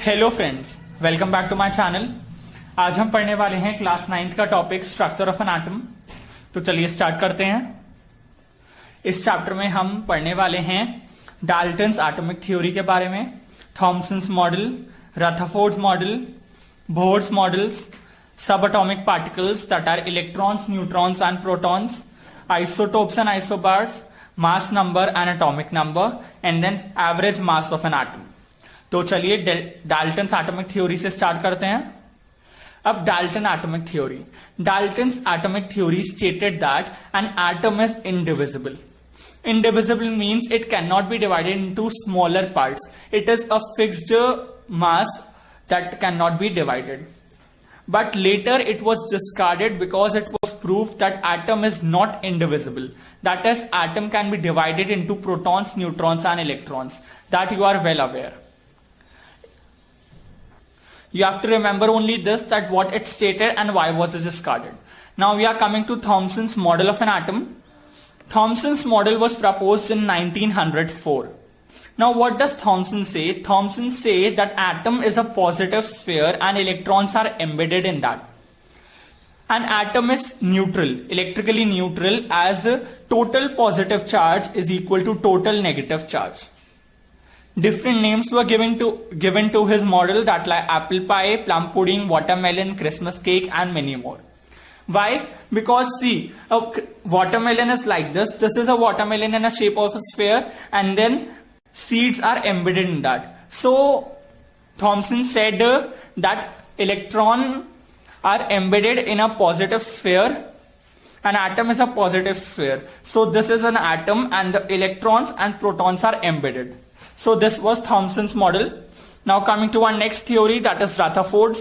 Hello friends, welcome back to my channel. आज हम पढ़ने वाले हैं क्लास 9th का topic structure of an atom. तो चलिए स्टार्ट करते हैं। इस चैप्टर में हम पढ़ने वाले हैं डाल्टन्स एटॉमिक थ्योरी के बारे में, Thomson's model, Rutherford's model, Bohr's models, सब atomic particles that are electrons, neutrons and protons, isotopes and isobars, mass number and atomic number, and then average mass of an atom. तो चलिए Dalton's atomic theory से start करते हैं। अब Dalton atomic theory, Dalton's atomic theory stated that an atom is indivisible. Indivisible means it cannot be divided into smaller parts. It is a fixed mass that cannot be divided. But later it was discarded because it was proved that atom is not indivisible. That is, atom can be divided into protons, neutrons and electrons. That you are well aware. You have to remember only this, that what it stated and why was it discarded. Now we are coming to Thomson's model of an atom. Thomson's model was proposed in 1904. Now what does Thomson say? Thomson says that atom is a positive sphere and electrons are embedded in that. An atom is neutral, electrically neutral, as total positive charge is equal to total negative charge. Different names were given to his model, that like apple pie, plum pudding, watermelon, Christmas cake and many more. Why? Because see, a watermelon is like this. This is a watermelon in a shape of a sphere, and then seeds are embedded in that. So Thomson said that electron are embedded in a positive sphere. An atom is a positive sphere. So this is an atom and the electrons and protons are embedded. So this was Thomson's model. Now coming to our next theory, that is Rutherford's.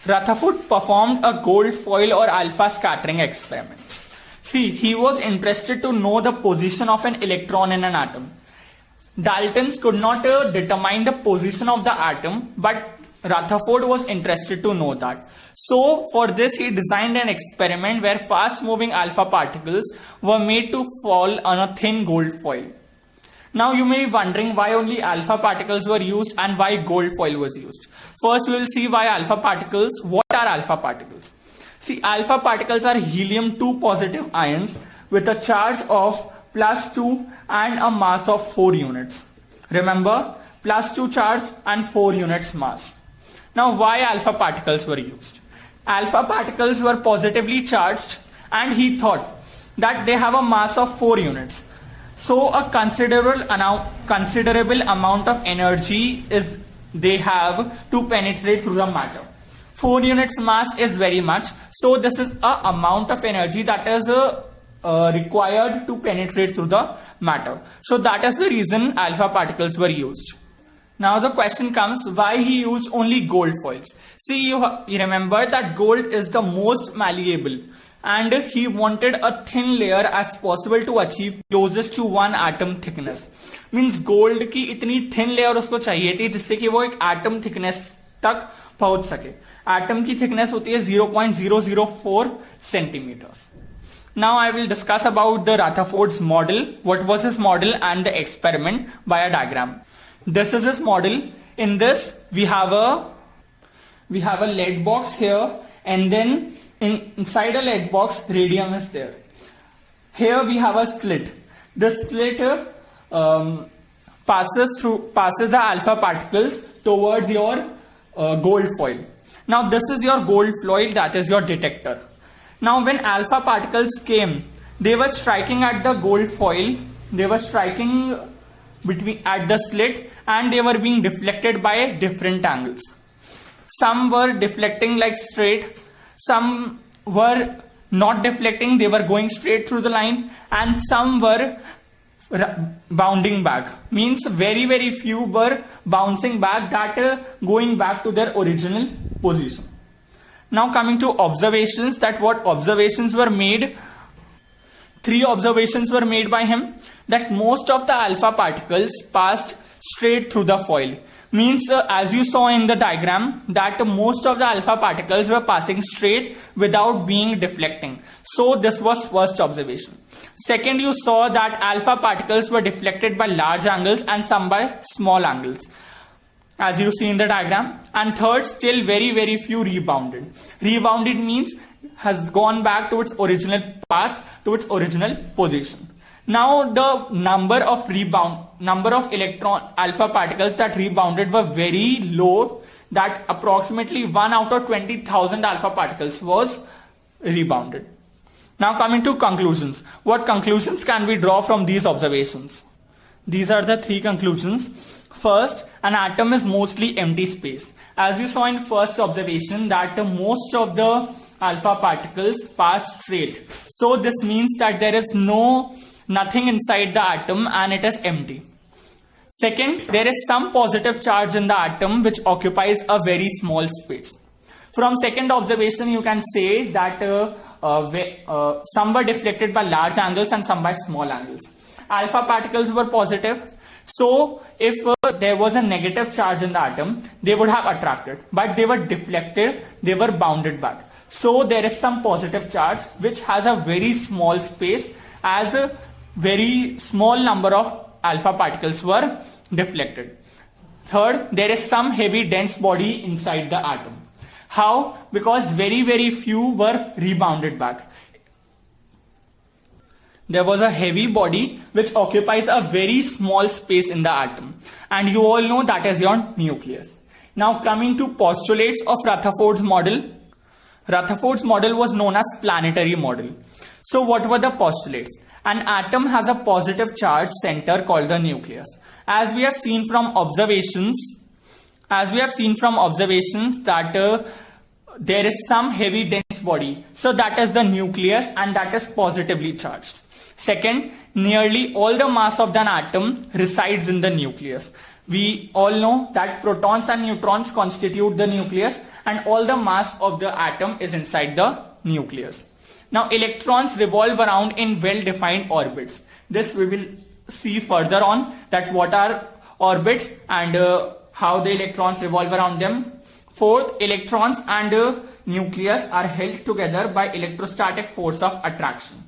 Rutherford performed a gold foil or alpha scattering experiment. See, he was interested to know the position of an electron in an atom. Daltons could not determine the position of the atom, but Rutherford was interested to know that. So for this he designed an experiment where fast moving alpha particles were made to fall on a thin gold foil. Now you may be wondering why only alpha particles were used and why gold foil was used. First we will see why alpha particles. What are alpha particles? See, alpha particles are helium-2 positive ions with a charge of +2 and a mass of 4 units. Remember, +2 charge and 4 units mass. Now why alpha particles were used? Alpha particles were positively charged and he thought that they have a mass of 4 units. So a considerable amount of energy is they have to penetrate through the matter. 4 units mass is very much. So this is a amount of energy that is required to penetrate through the matter. So that is the reason alpha particles were used. Now the question comes, why he used only gold foils? See, you remember that gold is the most malleable. And he wanted a thin layer as possible to achieve closest to 1 atom thickness. Means gold की इतनी thin layer उसको चाहिए थी जिससे कि वो एक atom thickness तक पहुंच सके. Atom की thickness होती है 0.004 centimeters. Now I will discuss about the Rutherford's model. What was his model and the experiment by a diagram. This is his model. In this we have a lead box here, and then inside a lead box radium is there. Here we have a slit. This slit passes the alpha particles towards your gold foil. Now this is your gold foil, that is your detector. Now when alpha particles came, they were striking at the gold foil, they were striking at the slit, and they were being deflected by different angles. Some were deflecting like straight, some were not deflecting, they were going straight through the line, and some were bounding back. Means very few were bouncing back, that going back to their original position. Now coming to observations, that what observations were made. 3 observations were made by him, that most of the alpha particles passed straight through the foil. Means as you saw in the diagram, that most of the alpha particles were passing straight without being deflecting. So this was first observation. Second, you saw that alpha particles were deflected by large angles and some by small angles. as you see in the diagram. And third, still very few rebounded. Rebounded means has gone back to its original path, to its original position. Now the number of electron alpha particles that rebounded were very low, that approximately 1 out of 20,000 alpha particles was rebounded. Now coming to conclusions. What conclusions can we draw from these observations? These are the three conclusions. First, an atom is mostly empty space. As you saw in first observation that most of the alpha particles pass straight. So this means that there is nothing inside the atom and it is empty. Second, there is some positive charge in the atom which occupies a very small space. From second observation, you can say that some were deflected by large angles and some by small angles. Alpha particles were positive. So if there was a negative charge in the atom, they would have attracted, but they were deflected, they were bounded back. So there is some positive charge which has a very small space, as a very small number of alpha particles were deflected. Third, there is some heavy dense body inside the atom. How? Because very few were rebounded back. There was a heavy body which occupies a very small space in the atom, and you all know that is your nucleus. Now coming to postulates of Rutherford's model. Rutherford's model was known as planetary model. So what were the postulates? An atom has a positive charge center called the nucleus. As we have seen from observations that there is some heavy dense body. So that is the nucleus and that is positively charged. Second, nearly all the mass of an atom resides in the nucleus. We all know that protons and neutrons constitute the nucleus and all the mass of the atom is inside the nucleus. Now electrons revolve around in well-defined orbits. This we will see further on, that what are orbits and how the electrons revolve around them. Fourth, electrons and nucleus are held together by electrostatic force of attraction.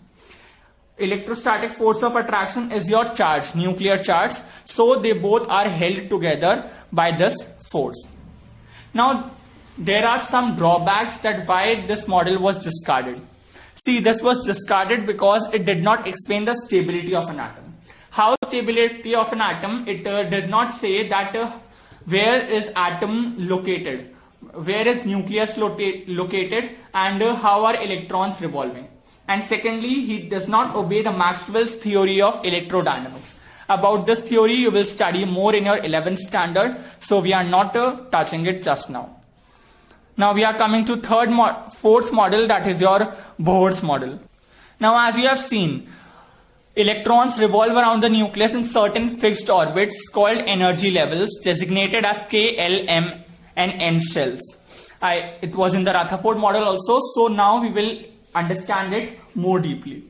Electrostatic force of attraction is your charge, nuclear charge. So they both are held together by this force. Now there are some drawbacks that why this model was discarded. See, this was discarded because it did not explain the stability of an atom. How stability of an atom? It did not say that where is atom located, where is nucleus located, and how are electrons revolving. And secondly, he does not obey the Maxwell's theory of electrodynamics. About this theory, you will study more in your 11th standard. So we are not touching it just now. Now we are coming to fourth model, that is your Bohr's model. Now as you have seen, electrons revolve around the nucleus in certain fixed orbits called energy levels designated as K, L, M and N shells. It was in the Rutherford model also. So now we will understand it more deeply.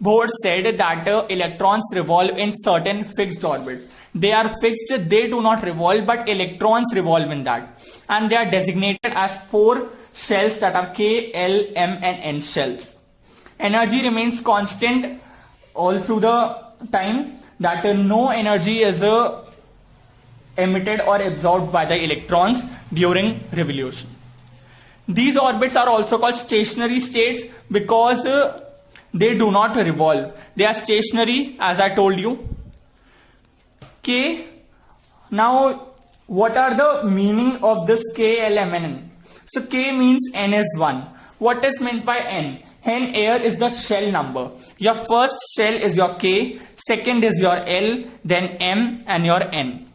Bohr said that electrons revolve in certain fixed orbits. They are fixed, they do not revolve, but electrons revolve in that. And they are designated as 4 shells that are K, L, M and N shells. Energy remains constant all through the time, that no energy is emitted or absorbed by the electrons during revolution. These orbits are also called stationary states because they do not revolve. They are stationary, as I told you. K. Now, what are the meaning of this K, L, M, and N? So K means N is 1. What is meant by N? N here is the shell number. Your first shell is your K, second is your L, then M and your N.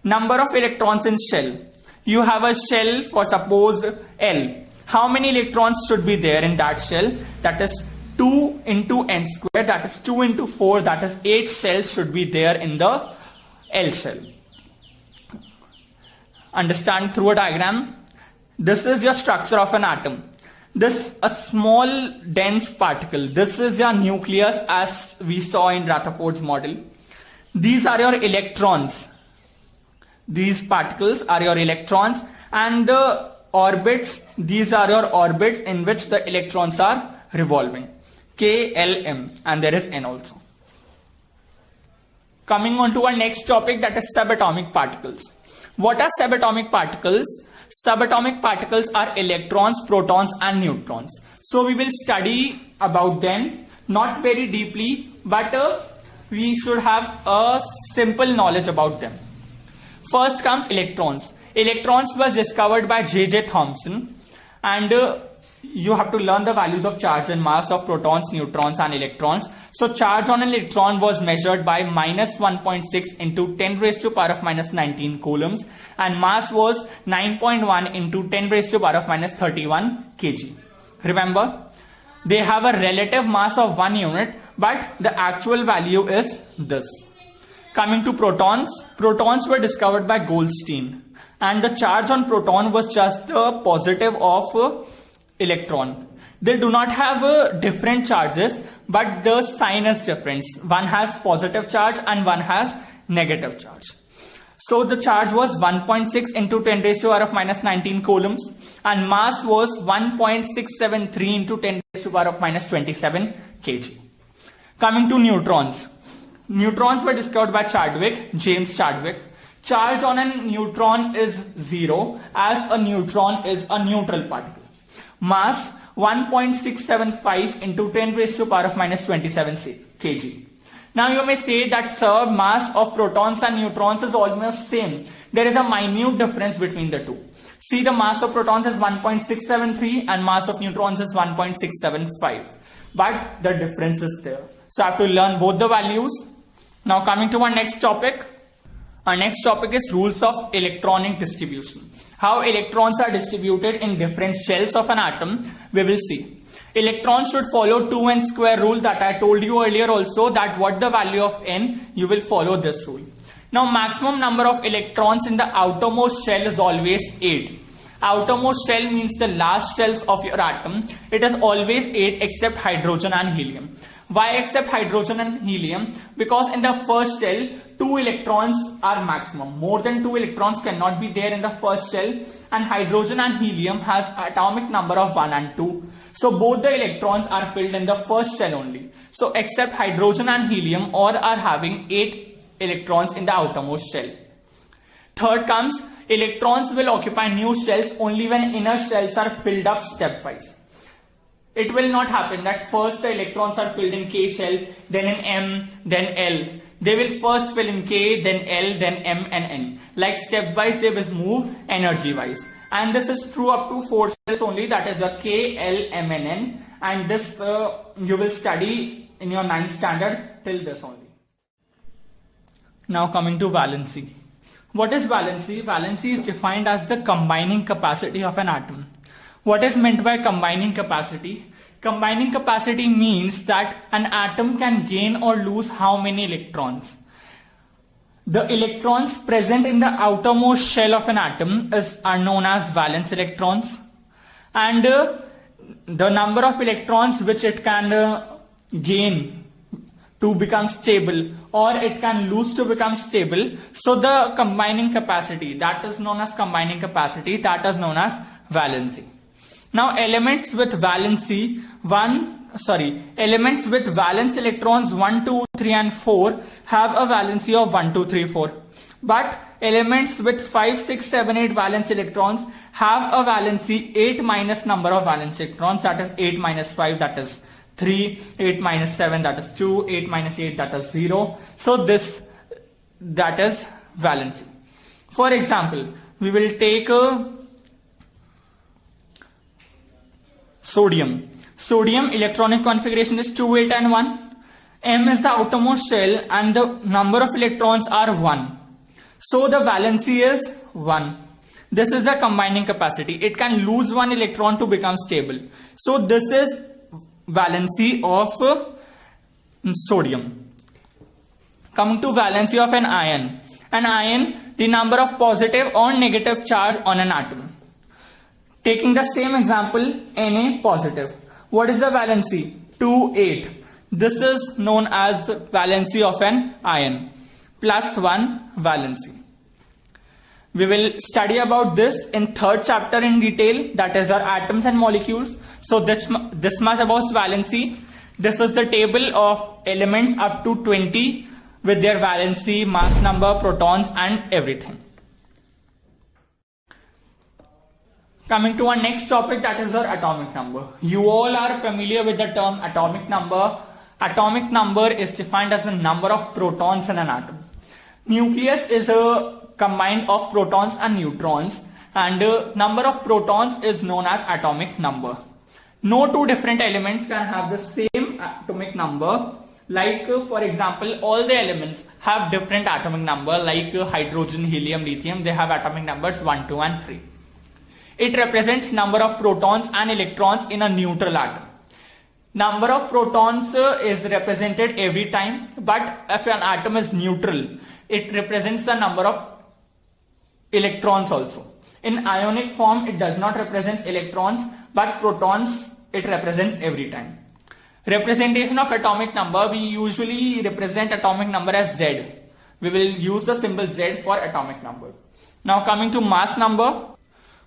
Number of electrons in shell. You have a shell for suppose L. How many electrons should be there in that shell? That is 2 into n square, that is 2 into 4, that is 8 shells should be there in the L shell. Understand through a diagram. This is your structure of an atom. This a small dense particle. This is your nucleus as we saw in Rutherford's model. These are your electrons. These particles are your electrons, and the orbits, these are your orbits in which the electrons are revolving. K, L, M, and there is N also. Coming on to our next topic, that is subatomic particles. What are subatomic particles? Subatomic particles are electrons, protons and neutrons. So we will study about them, not very deeply, but we should have a simple knowledge about them. First comes electrons. Electrons was discovered by J.J. Thomson, and you have to learn the values of charge and mass of protons, neutrons and electrons. So charge on an electron was measured by minus 1.6 into 10 raised to power of minus 19 coulombs, and mass was 9.1 into 10 raised to power of minus 31 kg. Remember, they have a relative mass of 1 unit, but the actual value is this. Coming to protons, protons were discovered by Goldstein, and the charge on proton was just the positive of electron. They do not have different charges, but the sign is different. One has positive charge and one has negative charge. So the charge was 1.6 into 10 raised to power of minus 19 coulombs, and mass was 1.673 into 10 raised to power of minus 27 kg. Coming to neutrons. Neutrons were discovered by Chadwick, James Chadwick. Charge on a neutron is 0, as a neutron is a neutral particle. Mass 1.675 into 10 raised to power of minus 27 kg. Now you may say that, sir, mass of protons and neutrons is almost same. There is a minute difference between the two. See, the mass of protons is 1.673 and mass of neutrons is 1.675. But the difference is there. So I have to learn both the values. Now coming to our next topic. Our next topic is rules of electronic distribution. How electrons are distributed in different shells of an atom, we will see. Electrons should follow 2n square rule that I told you earlier also, that what the value of n, you will follow this rule. Now maximum number of electrons in the outermost shell is always 8. Outermost shell means the last shells of your atom. It is always 8 except hydrogen and helium. Why except hydrogen and helium? Because in the first shell, 2 electrons are maximum. More than 2 electrons cannot be there in the first shell, and hydrogen and helium has atomic number of 1 and 2. So both the electrons are filled in the first shell only. So except hydrogen and helium, all are having 8 electrons in the outermost shell. Third comes, electrons will occupy new shells only when inner shells are filled up stepwise. It will not happen that first the electrons are filled in K shell, then in M, then L. They will first fill in K, then L, then M and N. Like stepwise they will move energy wise. And this is true up to 4 shells only, that is a K, L, M and N. And this you will study in your 9th standard till this only. Now coming to valency. What is valency? Valency is defined as the combining capacity of an atom. What is meant by combining capacity? Combining capacity means that an atom can gain or lose how many electrons. The electrons present in the outermost shell of an atom are known as valence electrons, and the number of electrons which it can gain to become stable, or it can lose to become stable. So the combining capacity, that is known as combining capacity, that is known as valency. Now elements with valency elements with valence electrons 1, 2, 3 and 4 have a valency of 1, 2, 3, 4. But elements with 5, 6, 7, 8 valence electrons have a valency 8 minus number of valence electrons, that is 8 minus 5, that is 3, 8 minus 7, that is 2, 8 minus 8, that is 0. So that is valency. For example, we will take sodium. Sodium electronic configuration is 2, 8 and 1. M is the outermost shell and the number of electrons are 1. So the valency is 1. This is the combining capacity. It can lose 1 electron to become stable. So this is valency of sodium. Coming to valency of an ion. An ion, the number of positive or negative charge on an atom. Taking the same example, Na positive. What is the valency? 2, 8. This is known as valency of an ion. Plus 1 valency. We will study about this in 3rd chapter in detail, that is our atoms and molecules. So this much about valency. This is the table of elements up to 20 with their valency, mass number, protons and everything. Coming to our next topic, that is our atomic number. You all are familiar with the term atomic number. Atomic number is defined as the number of protons in an atom. Nucleus is combined of protons and neutrons, and number of protons is known as atomic number. No two different elements can have the same atomic number. Like for example, all the elements have different atomic number, like hydrogen, helium, lithium, they have atomic numbers 1, 2 and 3. It represents number of protons and electrons in a neutral atom. Number of protons is represented every time, but if an atom is neutral, it represents the number of electrons also. In ionic form, it does not represent electrons, but protons it represents every time. Representation of atomic number, we usually represent atomic number as Z. We will use the symbol Z for atomic number. Now coming to mass number.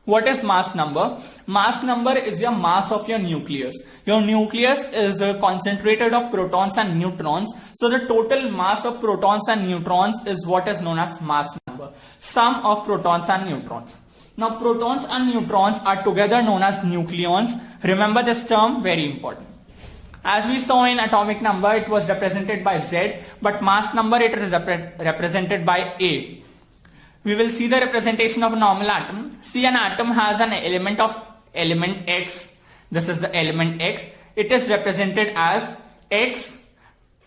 What is mass number? Mass number is your mass of your nucleus. Your nucleus is concentrated of protons and neutrons. So the total mass of protons and neutrons is what is known as mass number. Sum of protons and neutrons. Now protons and neutrons are together known as nucleons. Remember this term, very important. As we saw in atomic number, it was represented by Z, but mass number it is represented by A. We will see the representation of a normal atom. See, an atom has an element of element X. This is the element X. It is represented as X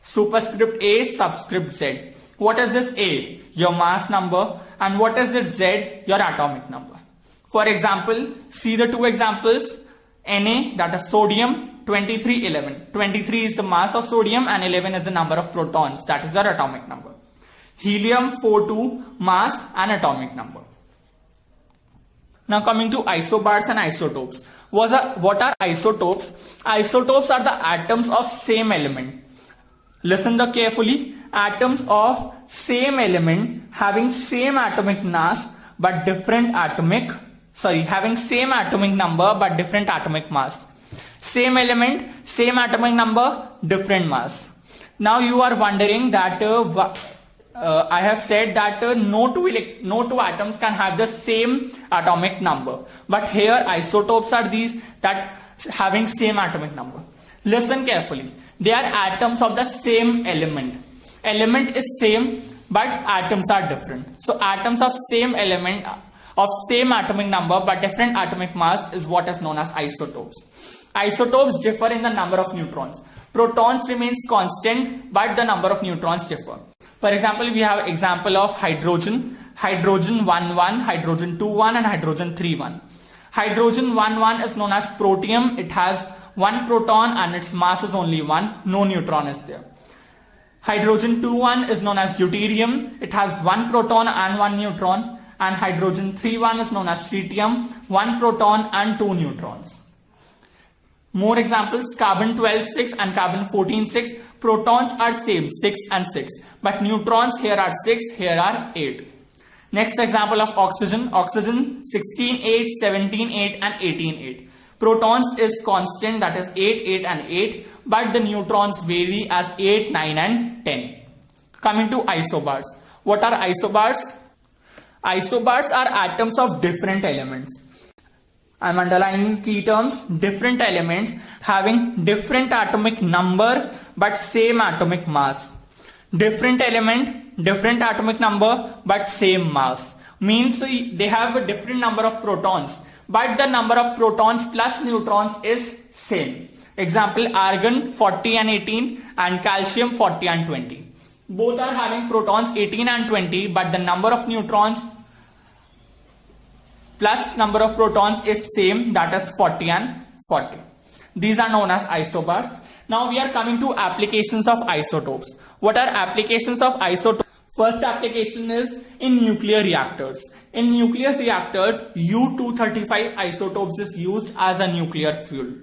superscript A subscript Z. What is this A? Your mass number. And what is this Z? Your atomic number. For example, see the two examples. Na, that is sodium, 23, 11. 23 is the mass of sodium and 11 is the number of protons. That is our atomic number. Helium 42, mass and atomic number. Now coming to isobars and isotopes. What are isotopes? Isotopes are the atoms of same element. Listen carefully. Atoms of same element having same atomic mass but different atomic, having same atomic number but different atomic mass. Same element, same atomic number, different mass. Now you are wondering that I have said that no two atoms can have the same atomic number. But here isotopes are these that having same atomic number. Listen carefully. They are atoms of the same element. Element is same, but atoms are different. So atoms of same element of same atomic number but different atomic mass is what is known as isotopes. Isotopes differ in the number of neutrons. Protons remains constant, but the number of neutrons differ. For example, we have example of hydrogen. Hydrogen 1,1, hydrogen 2,1 and hydrogen 3,1. Hydrogen 1,1 is known as protium. It has one proton and its mass is only 1. No neutron is there. Hydrogen 2,1 is known as deuterium. It has one proton and one neutron. And hydrogen 3,1 is known as tritium. One proton and two neutrons. More examples, carbon 12,6 and carbon 14,6. Protons are same, 6 and 6. But neutrons here are 6, here are 8. Next example of oxygen. Oxygen 16,8, 17,8 and 18,8. Protons is constant, that is 8, 8 and 8. But the neutrons vary as 8, 9 and 10. Coming to isobars. What are isobars? Isobars are atoms of different elements. I'm underlining key terms. Different elements having different atomic number but same atomic mass. Different element, different atomic number but same mass. Means they have a different number of protons but the number of protons plus neutrons is same. Example, argon 40 and 18 and calcium 40 and 20. Both are having protons 18 and 20 but the number of neutrons plus number of protons is same, that is 40 and 40. These are known as isobars. Now we are coming to applications of isotopes. What are applications of isotopes? First application is in nuclear reactors. In nuclear reactors, U-235 isotopes is used as a nuclear fuel.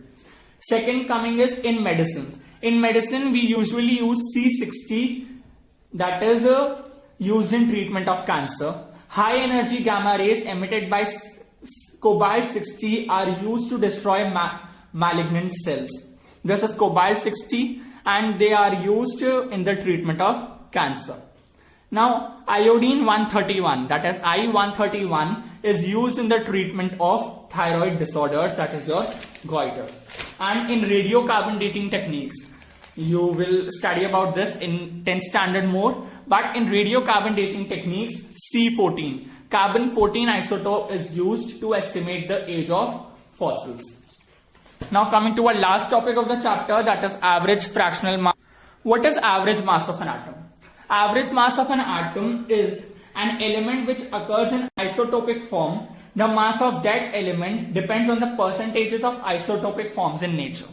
Second coming is in medicines. In medicine, we usually use C60, that is used in treatment of cancer. High energy gamma rays emitted by cobalt-60 are used to destroy malignant cells. This is cobalt-60 and they are used in the treatment of cancer. Now iodine-131, that is I-131, is used in the treatment of thyroid disorders, that is your goiter. And in radiocarbon dating techniques, you will study about this in 10th standard more, but in radiocarbon dating techniques, C14, carbon 14 isotope is used to estimate the age of fossils. Now coming to our last topic of the chapter, that is average fractional mass. What is average mass of an atom? Average mass of an atom is an element which occurs in isotopic form. The mass of that element depends on the percentages of isotopic forms in nature.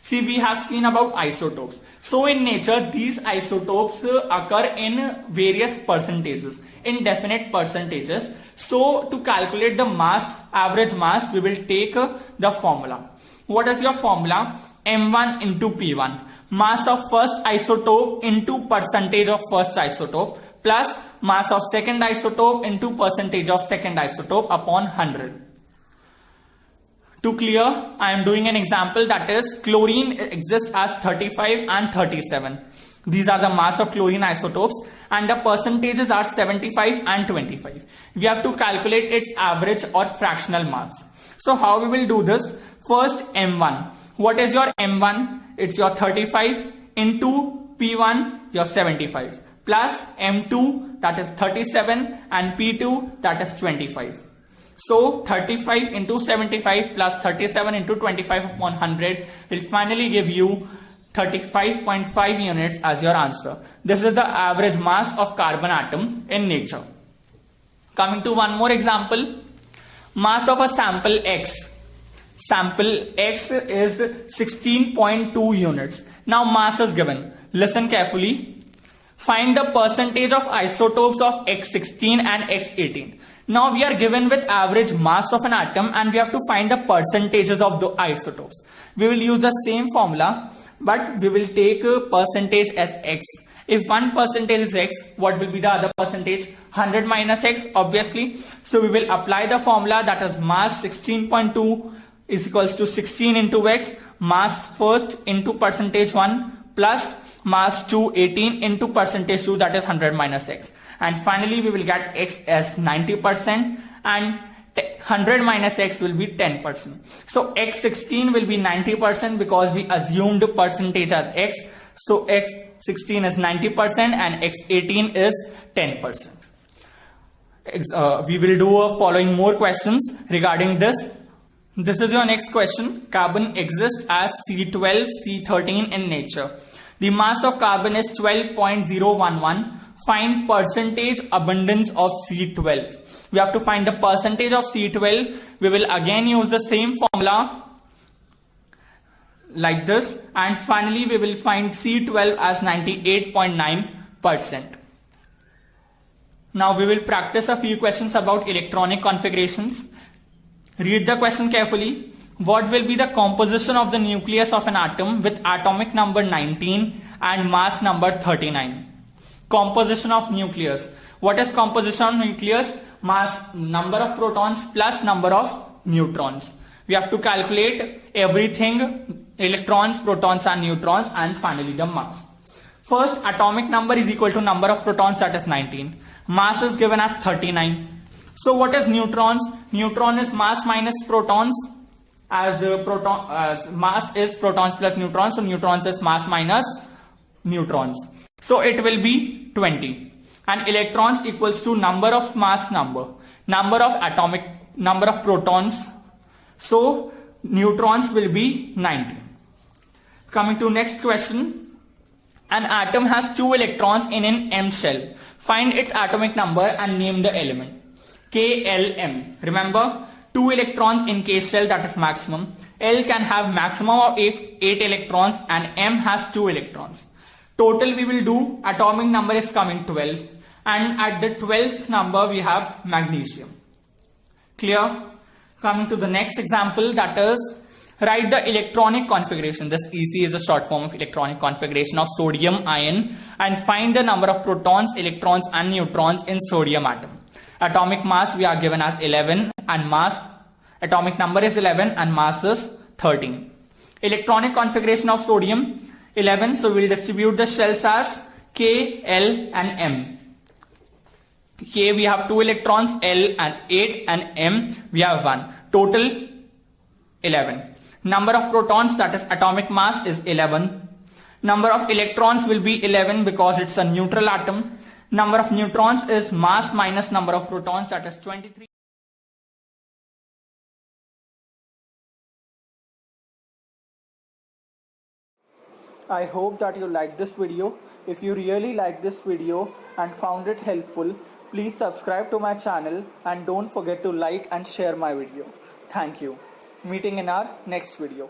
See, we have seen about isotopes. So in nature, these isotopes occur in various percentages, in definite percentages. So to calculate the mass, average mass, we will take the formula. What is your formula? M1 into P1. Mass of first isotope into percentage of first isotope plus mass of second isotope into percentage of second isotope upon 100. To clear, I am doing an example, that is chlorine exists as 35 and 37. These are the mass of chlorine isotopes and the percentages are 75 and 25. We have to calculate its average or fractional mass. So how we will do this? First M1. What is your M1? It's your 35 into P1, your 75, plus M2, that is 37, and P2, that is 25. So 35 into 75 plus 37 into 25 upon 100 will finally give you 35.5 units as your answer. This is the average mass of carbon atom in nature. Coming to one more example, mass of a sample X. Sample X is 16.2 units. Now mass is given. Listen carefully. Find the percentage of isotopes of X16 and X18. Now we are given with average mass of an atom and we have to find the percentages of the isotopes. We will use the same formula, but we will take a percentage as X. If one percentage is X, what will be the other percentage? 100 minus X, obviously. So we will apply the formula, that is mass 16.2 is equals to 16 into X, mass first into percentage 1 plus mass 2 18 into percentage 2, that is 100 minus X. And finally we will get X as 90% and 100 minus X will be 10%. So X16 will be 90% because we assumed percentage as X. So X16 is 90% and X18 is 10%. We will do following more questions regarding this. This is your next question. Carbon exists as C12, C13 in nature. The mass of carbon is 12.011. Find percentage abundance of C12. We have to find the percentage of C12. We will again use the same formula like this, and finally we will find C12 as 98.9%. Now we will practice a few questions about electronic configurations. Read the question carefully. What will be the composition of the nucleus of an atom with atomic number 19 and mass number 39? Composition of nucleus. What is composition of nucleus? Mass, number of protons plus number of neutrons. We have to calculate everything, electrons, protons and neutrons, and finally the mass. First, atomic number is equal to number of protons, that is 19. Mass is given as 39. So what is neutrons? Neutron is mass minus protons, as mass is protons plus neutrons, so neutrons is mass minus neutrons. So it will be 20. And electrons equals to number of mass number of atomic number of protons. So neutrons will be 19. Coming to next question. An atom has 2 electrons in an M shell. Find its atomic number and name the element. KLM. Remember, 2 electrons in K shell, that is maximum. L can have maximum of 8 electrons and M has 2 electrons. Total we will do, atomic number is coming 12, and at the 12th number we have magnesium. Clear? Coming to the next example, that is write the electronic configuration. This EC is a short form of electronic configuration of sodium ion, and find the number of protons, electrons and neutrons in sodium atom. Atomic mass we are given as 11 and mass, atomic number is 11 and mass is 13. Electronic configuration of sodium 11, so we will distribute the shells as K, L and M. K we have 2 electrons, L and 8, and M we have 1. Total 11. Number of protons, that is atomic mass, is 11. Number of electrons will be 11 because it's a neutral atom. Number of neutrons is mass minus number of protons, that is 23. I hope that you liked this video. If you really liked this video and found it helpful, please subscribe to my channel and don't forget to like and share my video. Thank you. Meeting in our next video.